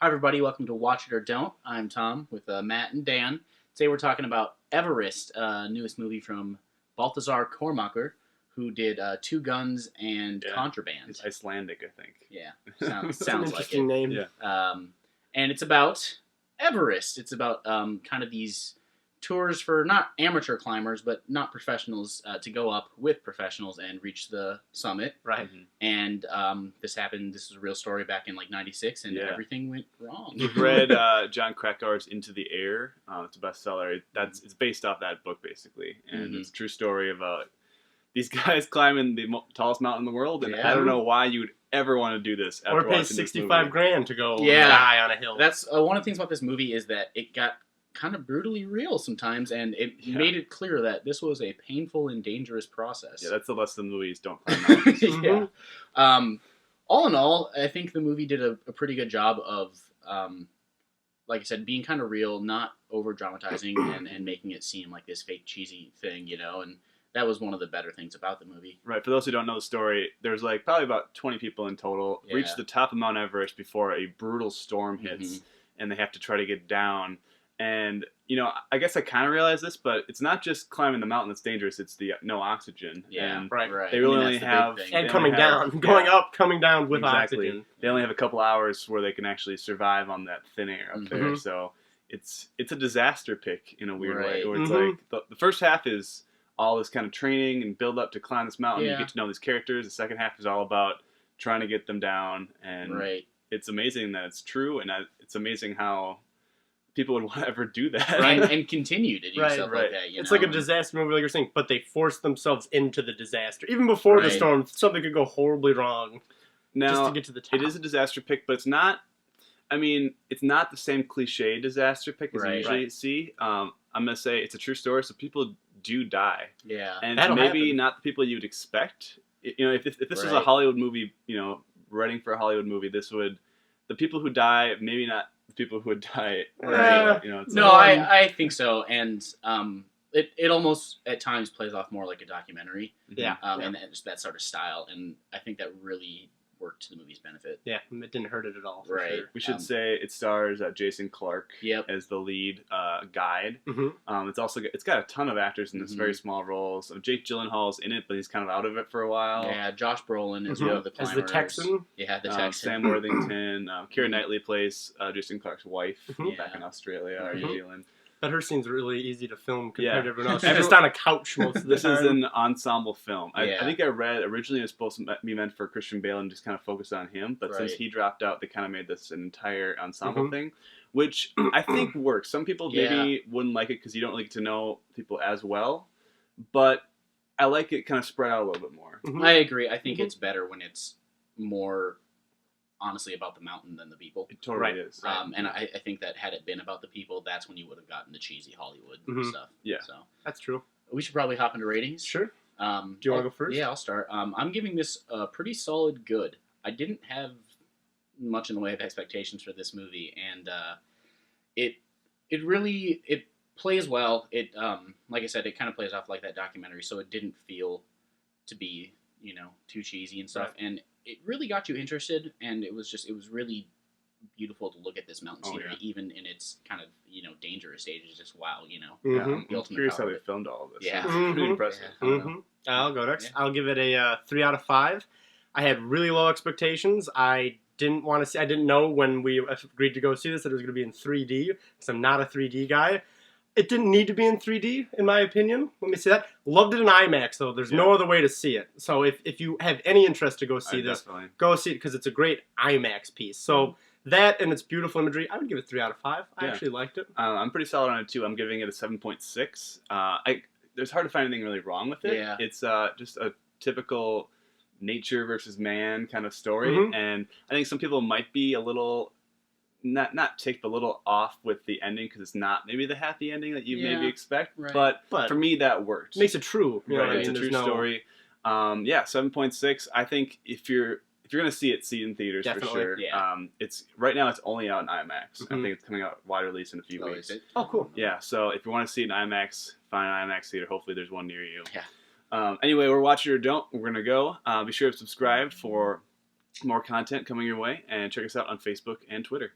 Hi, everybody. Welcome to Watch It or Don't. I'm Tom with Matt and Dan. Today we're talking about Everest, newest movie from Balthazar Kormacher, who did Two Guns and Contraband. It's Icelandic, I think. Yeah, sounds It's an like interesting it. name. Yeah. And it's about Everest. It's about kind of these tours for not amateur climbers, but not professionals, to go up with professionals and reach the summit. Right. And this happened. This is a real story back in like '96, and everything went wrong. You've read John Krakauer's Into the Air. It's a bestseller. It's based off that book basically, and it's a true story about these guys climbing the tallest mountain in the world. And I don't know why you would ever want to do this after Or pay watching this movie. $65,000 to go die on a hill. That's one of the things about this movie is that it got kind of brutally real sometimes, and it made it clear that this was a painful and dangerous process. Yeah, that's the lesson movies don't climb mountains. All in all, I think the movie did a pretty good job of, like I said, being kind of real, not over dramatizing and making it seem like this fake cheesy thing, and that was one of the better things about the movie. Right. For those who don't know the story, there's probably about 20 people in total reach the top of Mount Everest before a brutal storm hits, and they have to try to get down. And, I guess I kind of realized this, but it's not just climbing the mountain that's dangerous, it's the no oxygen. Yeah, and right. They really only have... And coming down. Going up, coming down with oxygen. They only have a couple hours where they can actually survive on that thin air up there. So it's a disaster pick in a weird way. Where it's the first half is all this kind of training and build up to climb this mountain. You get to know these characters. The second half is all about trying to get them down. And it's amazing that it's true, and it's amazing how people would want to ever do that. And continue to do stuff like that. It's like a disaster movie, like you're saying, but they forced themselves into the disaster. Even before the storm, something could go horribly wrong just to get to the top. It is a disaster pick, but it's not... it's not the same cliche disaster pick as you usually see. I'm going to say it's a true story, so people do die. Yeah. And it's maybe not the people you'd expect. If this was a Hollywood movie, writing for a Hollywood movie, the people who die, maybe not the people who would die. I think so. And it almost at times plays off more like a documentary. And just that sort of style. And I think that really worked to the movie's benefit. Yeah, it didn't hurt it at all. For sure. We should say it stars Jason Clarke as the lead guide. It's got a ton of actors in this very small roles. Jake Gyllenhaal's in it, but he's kind of out of it for a while. Yeah, Josh Brolin is one of the climbers. As the Texan. Yeah, the Texan. Sam Worthington. Keira Knightley plays Jason Clarke's wife back in Australia or New Zealand. But her scene's really easy to film compared to everyone else. She's just on a couch most of the time. This is an ensemble film. I think I read originally it was supposed to be meant for Christian Bale and just kind of focus on him. But since he dropped out, they kind of made this an entire ensemble thing, which I think works. Some people maybe wouldn't like it because you don't really get to know people as well. But I like it kind of spread out a little bit more. I agree. I think it's better when it's more honestly about the mountain than the people. It totally is. And I think that had it been about the people, that's when you would have gotten the cheesy Hollywood stuff. Yeah. So that's true. We should probably hop into ratings. Sure. Do you want to go first? Yeah, I'll start. I'm giving this a pretty solid good. I didn't have much in the way of expectations for this movie, and it really plays well. It like I said, it kind of plays off like that documentary, so it didn't feel to be too cheesy and stuff, and it really got you interested, and it was really beautiful to look at this mountain scenery, even in its kind of dangerous stages. Just wow, I'm curious how they filmed all of this. Yeah, it's pretty impressive. I'll go next. I'll give it a 3 out of 5. I had really low expectations. I didn't want to see. I didn't know when we agreed to go see this that it was going to be in 3D because I'm not a 3D guy. It didn't need to be in 3D, in my opinion. Let me say that. Loved it in IMAX, though. There's no other way to see it. So if you have any interest to go see this, go see it because it's a great IMAX piece. So that and its beautiful imagery, I would give it 3 out of 5. I actually liked it. I'm pretty solid on it, too. I'm giving it a 7.6. There's hard to find anything really wrong with it. Yeah. It's just a typical nature versus man kind of story. And I think some people might be a little... not ticked, but a little off with the ending because it's not maybe the happy ending that you maybe expect. But for me, that worked. Makes it true. It's a true story. 7.6. I think if you're gonna see it in theaters for sure. It's right now. It's only out in IMAX. I think it's coming out wide release in a few weeks. Oh, cool. Yeah. So if you want to see it in IMAX, find an IMAX theater. Hopefully, there's one near you. Yeah. Anyway, we're Watch It or Don't. We're gonna go. Be sure to subscribe for more content coming your way, and check us out on Facebook and Twitter.